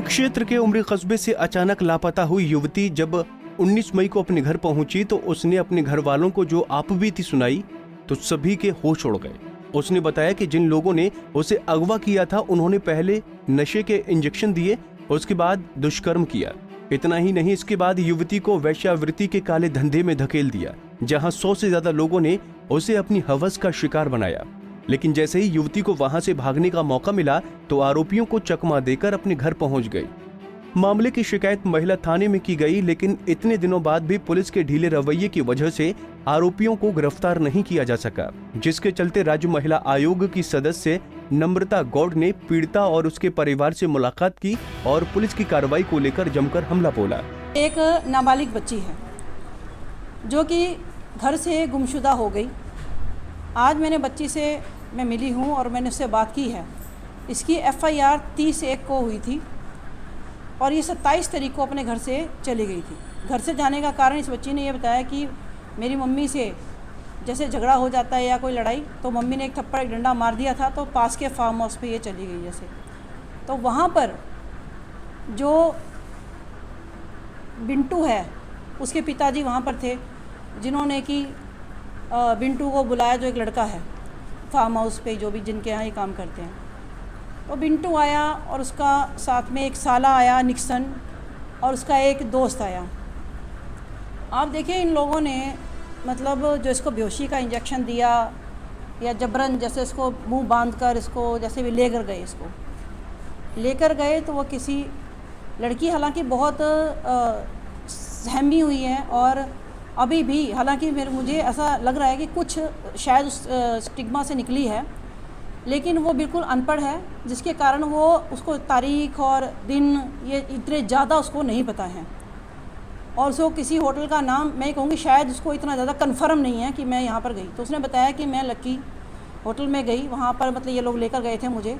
कुरुक्षेत्र के उमरी कस्बे से अचानक लापता हुई युवती जब 19 मई को अपने घर पहुंची तो उसने अपने घर वालों को जो आपबीती सुनाई तो सभी के होश उड़ गए। उसने बताया कि जिन लोगों ने उसे अगवा किया था उन्होंने पहले नशे के इंजेक्शन दिए, उसके बाद दुष्कर्म किया। इतना ही नहीं, इसके बाद युवती को वेश्यावृत्ति के काले धंधे में धकेल दिया, जहां 100 से ज्यादा लोगों ने उसे अपनी हवस का शिकार बनाया। लेकिन जैसे ही युवती को वहां से भागने का मौका मिला तो आरोपियों को चकमा देकर अपने घर पहुंच गई। मामले की शिकायत महिला थाने में की गई, लेकिन इतने दिनों बाद भी पुलिस के ढीले रवैये की वजह से आरोपियों को गिरफ्तार नहीं किया जा सका, जिसके चलते राज्य महिला आयोग की सदस्य नम्रता गौड़ ने पीड़िता और उसके परिवार से मुलाकात की और पुलिस की कार्रवाई को लेकर जमकर हमला बोला। एक नाबालिग बच्ची है जो कि घर से गुमशुदा हो गई। आज मैंने बच्ची से मैं मिली हूँ और मैंने उससे बात की है। इसकी FIR 30/1 को हुई थी और ये 27 तारीख को अपने घर से चली गई थी। घर से जाने का कारण इस बच्ची ने ये बताया कि मेरी मम्मी से जैसे झगड़ा हो जाता है या कोई लड़ाई, तो मम्मी ने एक थप्पड़ एक डंडा मार दिया था, तो पास के फार्म हाउस पे ये चली गई जैसे। तो वहाँ पर जो बिंटू है उसके पिताजी वहाँ पर थे, जिन्होंने कि बिंटू को बुलाया, जो एक लड़का है फार्म हाउस पे जो भी जिनके यहाँ ये काम करते हैं। तो बिंटू आया और उसका साथ में एक साला आया निक्सन और उसका एक दोस्त आया। आप देखिए इन लोगों ने मतलब जो इसको बेहोशी का इंजेक्शन दिया या जबरन जैसे इसको मुंह बांध कर इसको जैसे भी लेकर गए तो वो किसी लड़की हालांकि बहुत सहमी हुई है और अभी भी हालांकि मुझे ऐसा लग रहा है कि कुछ शायद उस स्टिग्मा से निकली है, लेकिन वो बिल्कुल अनपढ़ है, जिसके कारण वो उसको तारीख और दिन ये इतने ज़्यादा उसको नहीं पता है। और उसको किसी होटल का नाम मैं कहूँगी शायद उसको इतना ज़्यादा कंफर्म नहीं है कि मैं यहाँ पर गई। तो उसने बताया कि मैं लक्की होटल में गई, वहाँ पर मतलब ये लोग लेकर गए थे मुझे,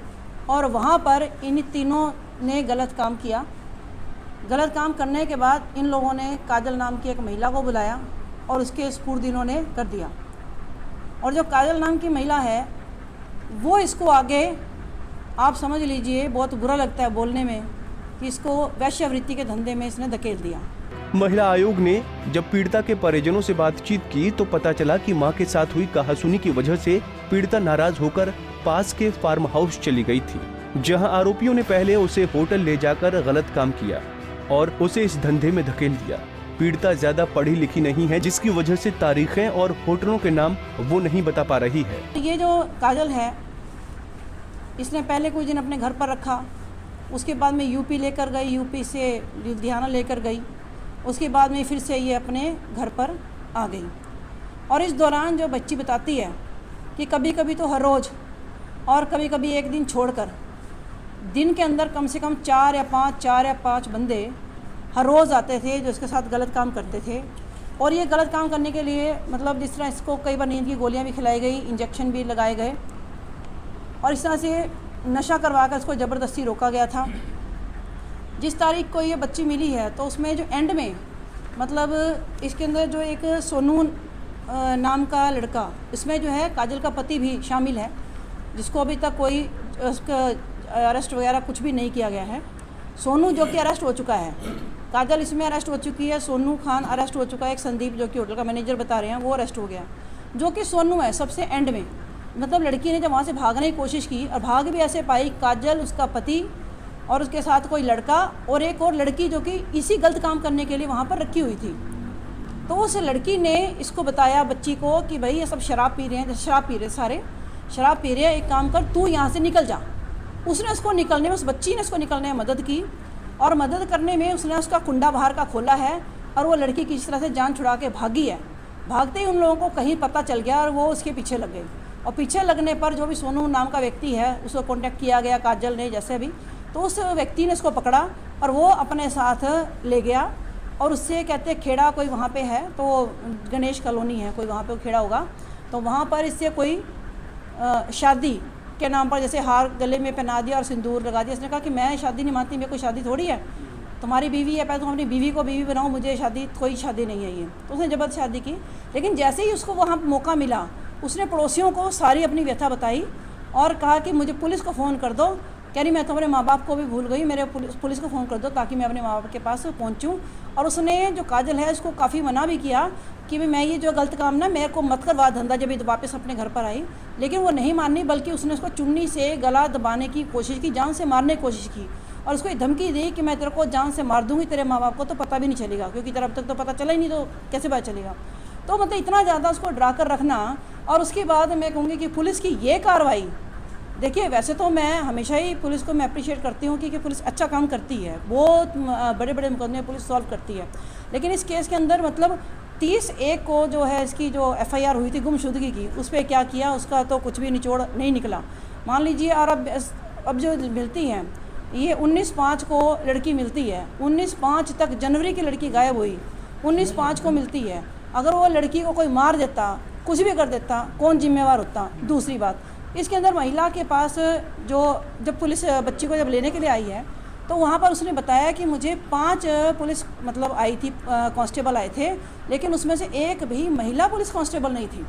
और वहाँ पर इन तीनों ने गलत काम किया। गलत काम करने के बाद इन लोगों ने काजल नाम की एक महिला को बुलाया और उसके स्पुर्द इन्होंने कर दिया। और जो काजल नाम की महिला है वो इसको आगे आप समझ लीजिए बहुत बुरा लगता है बोलने में कि इसको वेश्यावृत्ति के धंधे में इसने धकेल दिया। महिला आयोग ने जब पीड़िता के परिजनों से बातचीत की तो पता चला कि मां के साथ हुई कहासुनी की वजह से पीड़िता नाराज होकर पास के फार्म हाउस चली गई थी, जहां आरोपियों ने पहले उसे होटल ले जाकर गलत काम किया और उसे इस धंधे में धकेल दिया। पीड़िता ज्यादा पढ़ी लिखी नहीं है, जिसकी वजह से तारीखें और होटलों के नाम वो नहीं बता पा रही है। ये जो काजल है इसने पहले कुछ दिन अपने घर पर रखा, उसके बाद में यूपी लेकर गई, यूपी से लुधियाना लेकर गई, उसके बाद में फिर से ये अपने घर पर आ गई। और इस दौरान जो बच्ची बताती है कि कभी कभी तो हर रोज़ और कभी कभी एक दिन छोड़कर दिन के अंदर कम से कम 4 या 5 बंदे हर रोज़ आते थे जो इसके साथ गलत काम करते थे। और ये गलत काम करने के लिए मतलब जिस तरह इसको कई बार नींद की गोलियां भी खिलाई गई, इंजेक्शन भी लगाए गए और इस तरह से नशा करवा कर इसको ज़बरदस्ती रोका गया था। जिस तारीख को ये बच्ची मिली है तो उसमें जो एंड में मतलब इसके अंदर जो एक सोनू नाम का लड़का, इसमें जो है काजल का पति भी शामिल है, जिसको अभी तक कोई उसका अरेस्ट वगैरह कुछ भी नहीं किया गया है। सोनू जो कि अरेस्ट हो चुका है, काजल इसमें अरेस्ट हो चुकी है, सोनू खान अरेस्ट हो चुका है, एक संदीप जो कि होटल का मैनेजर बता रहे हैं वो अरेस्ट हो गया। जो कि सोनू है सबसे एंड में, मतलब लड़की ने जब वहाँ से भागने की कोशिश की और भाग भी ऐसे पाई, काजल उसका पति और उसके साथ कोई लड़का और एक और लड़की जो कि इसी गलत काम करने के लिए वहाँ पर रखी हुई थी। तो उस लड़की ने इसको बताया बच्ची को कि भाई ये सब शराब पी रहे हैं, शराब पी रहे हैं, एक काम कर तू यहाँ से निकल जा। उसने उसको निकलने में, उस बच्ची ने उसको निकलने में मदद की और मदद करने में उसने उसका कुंडा बाहर का खोला है और वो लड़की किसी तरह से जान छुड़ा के भागी है। भागते ही उन लोगों को कहीं पता चल गया और वो उसके पीछे लग गए। और पीछे लगने पर जो भी सोनू नाम का व्यक्ति है उसको कॉन्टेक्ट किया गया काजल ने जैसे भी, तो उस व्यक्ति ने उसको पकड़ा और वो अपने साथ ले गया और उससे कहते खेड़ा कोई वहाँ पे है, तो गणेश कॉलोनी है कोई, वहाँ पे खेड़ा होगा, तो वहाँ पर इससे कोई शादी के नाम पर जैसे हार गले में पहना दिया और सिंदूर लगा दिया। इसने कहा कि मैं शादी नहीं मानती, मेरी कोई शादी थोड़ी है, तुम्हारी बीवी है, पहले तुम अपनी बीवी को बीवी बनाओ, मुझे शादी कोई शादी नहीं है ये। तो उसने जबरदस्त शादी की। लेकिन जैसे ही उसको वहाँ मौका मिला उसने पड़ोसियों को सारी अपनी व्यथा बताई और कहा कि मुझे पुलिस को फ़ोन कर दो कह रही मैं तो अपने माँ बाप को भी भूल गई, मेरे पुलिस को फ़ोन कर दो ताकि मैं अपने माँ बाप के पास पहुँचूँ। और उसने जो काजल है उसको काफ़ी मना भी किया कि भाई मैं ये जो गलत काम ना मेरे को मत करवा धंधा, जब ये वापस अपने घर पर आई। लेकिन वो नहीं मानी, बल्कि उसने उसको चुन्नी से गला दबाने की कोशिश की, जान से मारने की कोशिश की और उसको एक धमकी दी कि मैं तेरे को जान से मार दूंगी, तेरे माँ बाप को तो पता भी नहीं चलेगा, क्योंकि तेरा अब तक तो पता चला ही नहीं तो कैसे पता चलेगा। तो मतलब इतना ज़्यादा उसको डरा कर रखना। और उसके बाद मैं कहूँगी कि पुलिस की ये कार्रवाई, देखिए वैसे तो मैं हमेशा ही पुलिस को मैं अप्रिशिएट करती हूँ कि पुलिस अच्छा काम करती है, बहुत बड़े बड़े मुकदमे पुलिस सॉल्व करती है। लेकिन इस केस के अंदर मतलब 30/1 को जो है इसकी जो FIR हुई थी गुमशुदगी की, उस पर क्या किया उसका तो कुछ भी निचोड़ नहीं निकला। मान लीजिए और अब जो मिलती है ये 19/5 को लड़की मिलती है, 19/5 तक जनवरी की लड़की गायब हुई, 19/5 को मिलती है। अगर वो लड़की को कोई मार देता, कुछ भी कर देता, कौन जिम्मेवार होता? दूसरी बात, इसके अंदर महिला के पास जब पुलिस बच्ची को जब लेने के लिए आई है तो वहाँ पर उसने बताया कि मुझे 5 पुलिस मतलब आई थी, कांस्टेबल आए थे, लेकिन उसमें से एक भी महिला पुलिस कांस्टेबल नहीं थी।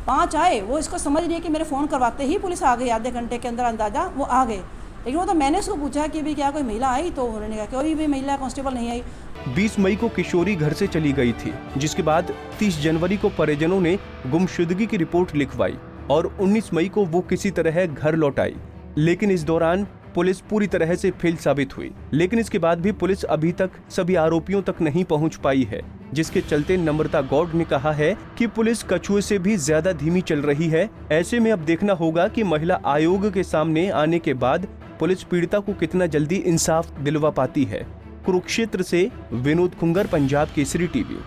5 आए, वो इसको समझ रही है कि मेरे फ़ोन करवाते ही पुलिस आ गई, आधे घंटे के अंदर अंदाज़ा वो आ गए। लेकिन वो तो मैंने उसको पूछा कि भी क्या कोई महिला आई, तो उन्होंने कहा कोई भी महिला कांस्टेबल नहीं आई। 20 मई को किशोरी घर से चली गई थी, जिसके बाद 30 जनवरी को परिजनों ने गुमशुदगी की रिपोर्ट लिखवाई और 19 मई को वो किसी तरह घर लौट आई। लेकिन इस दौरान पुलिस पूरी तरह से फेल साबित हुई। लेकिन इसके बाद भी पुलिस अभी तक सभी आरोपियों तक नहीं पहुंच पाई है, जिसके चलते नम्रता गौड़ ने कहा है कि पुलिस कछुए से भी ज्यादा धीमी चल रही है। ऐसे में अब देखना होगा कि महिला आयोग के सामने आने के बाद पुलिस पीड़िता को कितना जल्दी इंसाफ दिलवा पाती है। कुरुक्षेत्र से विनोद खुंगर, पंजाब केसरी टीवी।